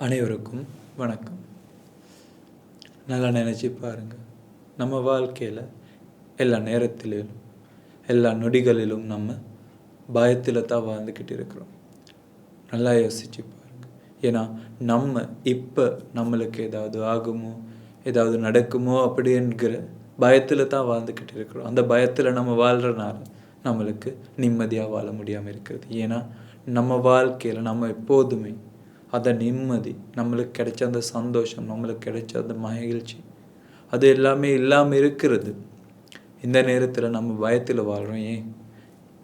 அனைவருக்கும் வணக்கம். நல்லா நினச்சி பாருங்கள். நம்ம வாழ்க்கையில் எல்லா நேரத்திலும் எல்லா நொடிகளிலும் நம்ம பயத்தில் தான் வாழ்ந்துக்கிட்டு இருக்கிறோம். நல்லா யோசிச்சு பாருங்கள். ஏன்னா நம்ம இப்போ நம்மளுக்கு ஏதாவது ஆகுமோ, ஏதாவது நடக்குமோ அப்படிங்கிற பயத்தில் தான் வாழ்ந்துக்கிட்டு இருக்கிறோம். அந்த பயத்தில் நம்ம வாழ்கிறனால நம்மளுக்கு நிம்மதியாக வாழ முடியாமல் இருக்கிறது. ஏன்னா நம்ம வாழ்க்கையில் நம்ம எப்போதுமே அந்த நிம்மதி, நம்மளுக்கு கிடைச்ச அந்த சந்தோஷம், நம்மளுக்கு கிடைச்ச அந்த மகிழ்ச்சி, அது எல்லாமே இல்லாமல் இருக்கிறது. இந்த நேரத்தில் நம்ம பயத்தில் வாழ்கிறோம். ஏன்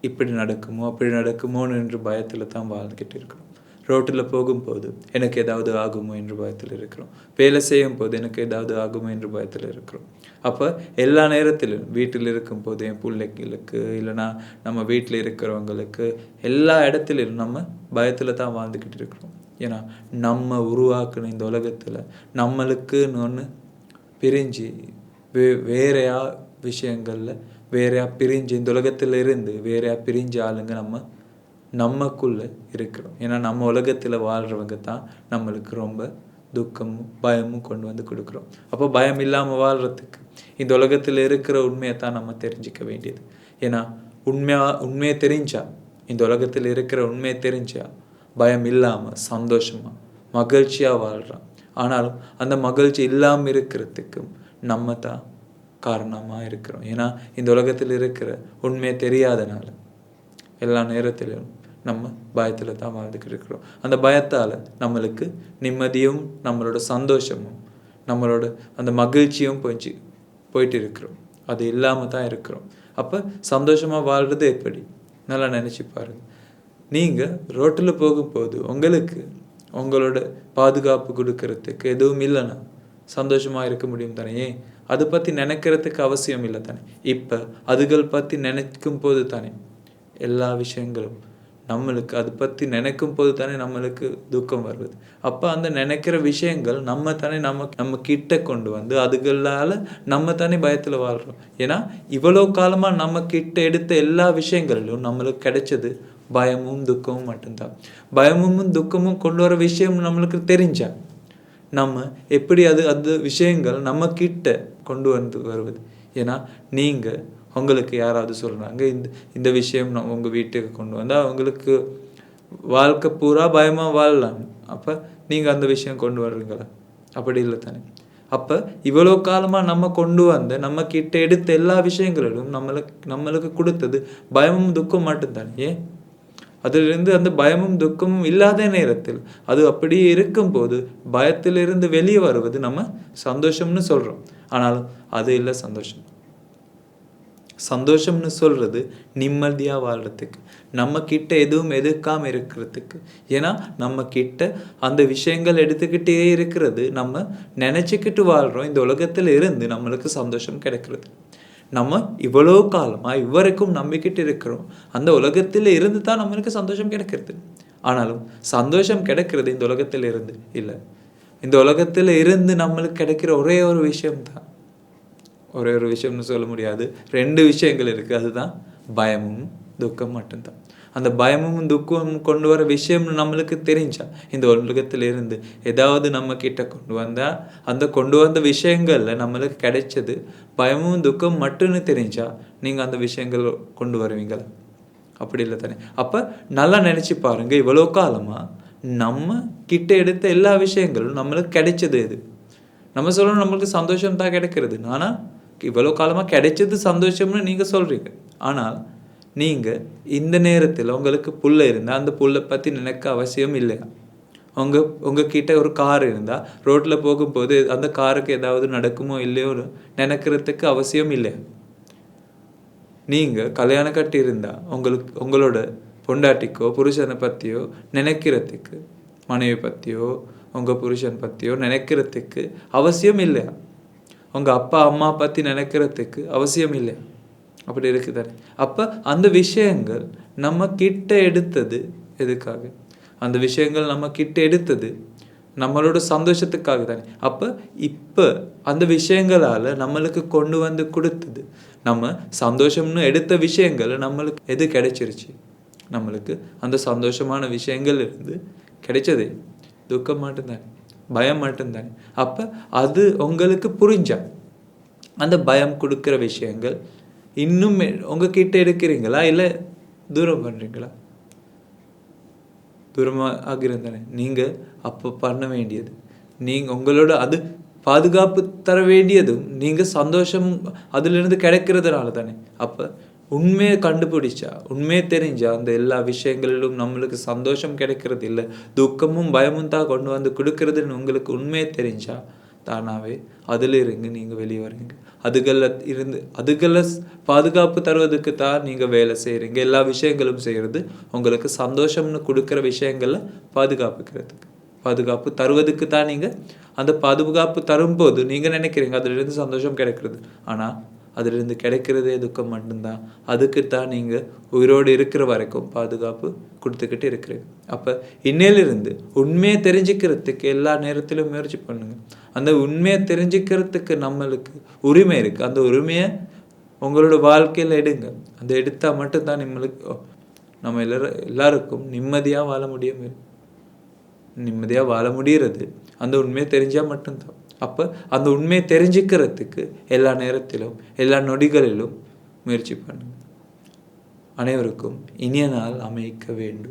இப்படி நடக்குமோ அப்படி நடக்குமோன்னு என்று பயத்தில் தான் வாழ்ந்துக்கிட்டு இருக்கிறோம். ரோட்டில் போகும்போது எனக்கு ஏதாவது ஆகுமோ என்று பயத்தில் இருக்கிறோம். வேலை செய்யும் போது எனக்கு ஏதாவது ஆகுமோ என்று பயத்தில் இருக்கிறோம். அப்போ எல்லா நேரத்திலும் வீட்டில் இருக்கும்போது என் பிள்ளைங்களுக்கு இல்லைனா நம்ம வீட்டில் இருக்கிறவங்களுக்கு எல்லா இடத்துலையும் நம்ம பயத்தில் தான் வாழ்ந்துக்கிட்டு இருக்கிறோம். ஏன்னா நம்ம உருவாக்குன இந்த உலகத்தில் நம்மளுக்குன்னு ஒன்று பிரிஞ்சு வேறையா விஷயங்களில் வேறையா பிரிஞ்சு இந்த உலகத்தில் இருந்து வேறையா பிரிஞ்ச ஆளுங்க நம்மக்குள்ளே இருக்கிறோம். ஏன்னா நம்ம உலகத்தில் வாழ்கிறவங்க தான் நம்மளுக்கு ரொம்ப துக்கமும் பயமும் கொண்டு வந்து கொடுக்குறோம். அப்போ பயம் இல்லாமல் வாழ்கிறதுக்கு இந்த உலகத்தில் இருக்கிற உண்மையை தான் நம்ம தெரிஞ்சிக்க வேண்டியது. ஏன்னா உண்மையை தெரிஞ்சா, இந்த உலகத்தில் இருக்கிற உண்மையை தெரிஞ்சா பயம் இல்லாமல் சந்தோஷமாக மகிழ்ச்சியாக வாழ்கிறான். ஆனாலும் அந்த மகிழ்ச்சி இல்லாமல் இருக்கிறதுக்கு நம்ம தான் காரணமாக இருக்கிறோம். ஏன்னா இந்த உலகத்தில் இருக்கிற உண்மையை தெரியாதனால எல்லா நேரத்திலும் நம்ம பயத்தில் தான் வாழ்ந்துக்கிட்டு இருக்கிறோம். அந்த பயத்தால் நம்மளுக்கு நிம்மதியும் நம்மளோட சந்தோஷமும் நம்மளோட அந்த மகிழ்ச்சியும் போயிட்டு இருக்கிறோம். அது இல்லாமல் தான் இருக்கிறோம். அப்போ சந்தோஷமாக வாழ்கிறது எப்படி? நல்லா நினச்சி பாருங்கள். நீங்கள் ரோட்டில் போகும்போது உங்களுக்கு உங்களோட பாதுகாப்பு கொடுக்கறதுக்கு எதுவும் இல்லைன்னா சந்தோஷமாக இருக்க முடியும் தானே? ஏன் அதை பற்றி நினைக்கிறதுக்கு அவசியம் இல்லை தானே? இப்போ அதுகள் பற்றி நினைக்கும் போது தானே எல்லா விஷயங்களும் நம்மளுக்கு அதை பற்றி நினைக்கும் போது தானே நம்மளுக்கு துக்கம் வருது. அப்போ அந்த நினைக்கிற விஷயங்கள் நம்ம தானே நம்ம கிட்ட கொண்டு வந்து அதுகளால் நம்ம தானே பயத்தில் வாழ்கிறோம். ஏன்னா இவ்வளோ காலமாக நம்ம கிட்ட எடுத்த எல்லா விஷயங்களிலும் நம்மளுக்கு கிடைச்சது பயமும் துக்கமும் மட்டும்தான். பயமும் துக்கமும் கொண்டு வர விஷயம் நம்மளுக்கு தெரிஞ்சா நம்ம எப்படி அது விஷயங்கள் நம்ம கிட்ட கொண்டு வருவது? ஏன்னா நீங்கள் உங்களுக்கு யாராவது சொல்கிறாங்க இந்த விஷயம் உங்கள் வீட்டுக்கு கொண்டு வந்தால் அவங்களுக்கு வாழ்க்கை பூரா பயமாக வாழலாம். அப்போ நீங்கள் அந்த விஷயம் கொண்டு வர்றீங்களா? அப்படி இல்லை தானே. அப்போ இவ்வளோ காலமாக நம்ம கொண்டு வந்த நம்ம கிட்ட எடுத்த எல்லா விஷயங்களிலும் நம்மளுக்கு கொடுத்தது பயமும் துக்கம் மட்டும்தானே. ஏன் அதிலிருந்து அந்த பயமும் துக்கமும் இல்லாத நேரத்தில் அது அப்படியே இருக்கும்போது பயத்திலிருந்து வெளியே வருவது நம்ம சந்தோஷம்னு சொல்கிறோம். ஆனாலும் அது இல்லை சந்தோஷம். சந்தோஷம்னு சொல்கிறது நிம்மதியாக வாழ்கிறதுக்கு, நம்ம கிட்ட எதுவும் எதிர்க்காமல் இருக்கிறதுக்கு. ஏன்னா நம்ம கிட்ட அந்த விஷயங்கள் எடுத்துக்கிட்டே இருக்கிறது நம்ம நினச்சிக்கிட்டு வாழ்கிறோம். இந்த உலகத்தில் இருந்து நம்மளுக்கு சந்தோஷம் கிடைக்கிறது. நம்ம இவ்வளோ காலமாக இவ்வரைக்கும் நம்பிக்கிட்டு இருக்கிறோம். அந்த உலகத்தில் இருந்து தான் நம்மளுக்கு சந்தோஷம் கிடைக்கிறது. ஆனாலும் சந்தோஷம் கிடைக்கிறது இந்த உலகத்தில் இருந்து இல்லை. இந்த உலகத்தில் இருந்து நம்மளுக்கு கிடைக்கிற ஒரே ஒரு விஷயம்தான். ஒரே ஒரு விஷயம்னு சொல்ல முடியாது, 2 விஷயங்கள் இருக்குது. அதுதான் பயமும் துக்கம் மட்டும்தான். அந்த பயமும் துக்கமும் கொண்டு வர விஷயம்னு நம்மளுக்கு தெரிஞ்சா இந்த உலகத்தில் இருந்து ஏதாவது நம்ம கிட்ட கொண்டு வந்தால் அந்த கொண்டு வந்த விஷயங்களில் நம்மளுக்கு கிடைச்சது பயமும் துக்கம் மட்டும்னு தெரிஞ்சா நீங்கள் அந்த விஷயங்கள் கொண்டு வருவீங்களா? அப்படி இல்லை தானே. அப்போ நல்லா நினச்சி பாருங்கள். இவ்வளோ காலமாக நம்ம கிட்ட எடுத்த எல்லா விஷயங்களும் நம்மளுக்கு கிடைச்சது எது? நம்ம சொல்லணும் நம்மளுக்கு சந்தோஷம் தான் கிடைக்கிறது. ஆனால் இவ்வளோ காலமாக கிடைச்சது சந்தோஷம்னு நீங்கள் சொல்கிறீங்க. ஆனால் நீங்கள் இந்த நேரத்தில் உங்களுக்கு புள்ள இருந்தால் அந்த புல்லை பற்றி நினைக்க அவசியம் இல்லையா? உங்கள் கிட்ட ஒரு கார் இருந்தால் ரோட்டில் போகும்போது அந்த காருக்கு ஏதாவது நடக்குமோ இல்லையோ நினைக்கிறதுக்கு அவசியம் இல்லையா? நீங்கள் கல்யாணம் கட்டி இருந்தால் உங்களோட பொண்டாட்டிக்கோ புருஷனை பற்றியோ நினைக்கிறதுக்கு, மனைவி பற்றியோ உங்கள் புருஷன் பற்றியோ நினைக்கிறதுக்கு அவசியம் இல்லையா? உங்கள் அப்பா அம்மா பற்றி நினைக்கிறதுக்கு அவசியம் இல்லையா? அப்படி இருக்குதானே. அப்போ அந்த விஷயங்கள் நம்ம கிட்ட எடுத்தது எதுக்காக? அந்த விஷயங்கள் நம்ம கிட்ட எடுத்தது நம்மளோட சந்தோஷத்துக்காக தானே. அப்போ இப்போ அந்த விஷயங்களால் நம்மளுக்கு கொண்டு வந்து கொடுத்தது நம்ம சந்தோஷம்னு எடுத்த விஷயங்கள் நம்மளுக்கு எது கிடைச்சிருச்சு? நம்மளுக்கு அந்த சந்தோஷமான விஷயங்கள் இருந்து கிடைச்சது துக்கம் மட்டும்தானே, பயம் மட்டும்தானே. அப்போ அது உங்களுக்கு புரிஞ்சா அந்த பயம் கொடுக்குற விஷயங்கள் இன்னும் உங்ககிட்ட இருக்கிறீங்களா, இல்லை தூரம் பண்ணுறீங்களா? தூரமாக ஆகிறது தானே. நீங்கள் அப்போ பண்ண வேண்டியது, நீங்கள் உங்களோட அது பாதுகாப்பு தர வேண்டியதும் நீங்கள் சந்தோஷம் அதிலிருந்து கிடைக்கிறதுனால தானே. அப்போ உண்மையை கண்டுபிடிச்சா, உண்மையை தெரிஞ்சா அந்த எல்லா விஷயங்களிலும் நம்மளுக்கு சந்தோஷம் கிடைக்கிறது இல்லை, துக்கமும் பயமும் தான் கொண்டு வந்து கொடுக்கறதுன்னு உங்களுக்கு உண்மையை தெரிஞ்சா தானாகவே அதில் இருந்து நீங்கள் வெளியே வரீங்க. அதுகளில் பாதுகாப்பு தருவதுக்கு தான் நீங்கள் வேலை செய்கிறீங்க. எல்லா விஷயங்களும் செய்கிறது உங்களுக்கு சந்தோஷம்னு கொடுக்குற விஷயங்களில் பாதுகாப்பு தருவதுக்கு தான். நீங்கள் அந்த பாதுகாப்பு தரும்போது நீங்கள் நினைக்கிறீங்க அதிலிருந்து சந்தோஷம் கிடைக்கிறது, ஆனால் அதிலிருந்து கிடைக்கிறதே துக்கம் மட்டும்தான். அதுக்கு தான் நீங்கள் உயிரோடு இருக்கிற வரைக்கும் பாதுகாப்பு கொடுத்துக்கிட்டு இருக்கிறீங்க. அப்போ இன்னையிலிருந்து உண்மையை தெரிஞ்சுக்கிறதுக்கு எல்லா நேரத்திலும் முயற்சி பண்ணுங்க. அந்த உண்மையை தெரிஞ்சுக்கிறதுக்கு நம்மளுக்கு உரிமை இருக்குது. அந்த உரிமையை உங்களோட வாழ்க்கையில் எடுங்க. அந்த எடுத்தால் மட்டும்தான் நம்ம எல்லாருக்கும் நிம்மதியாக வாழ முடிகிறது. அந்த உண்மையை தெரிஞ்சால் மட்டும்தான். அப்போ அந்த உண்மையை தெரிஞ்சுக்கிறதுக்கு எல்லா நேரத்திலும் எல்லா நொடிகளிலும் முயற்சி பண்ணுங்க. அனைவருக்கும் இனிய நாள் அமைக்க வேண்டும்.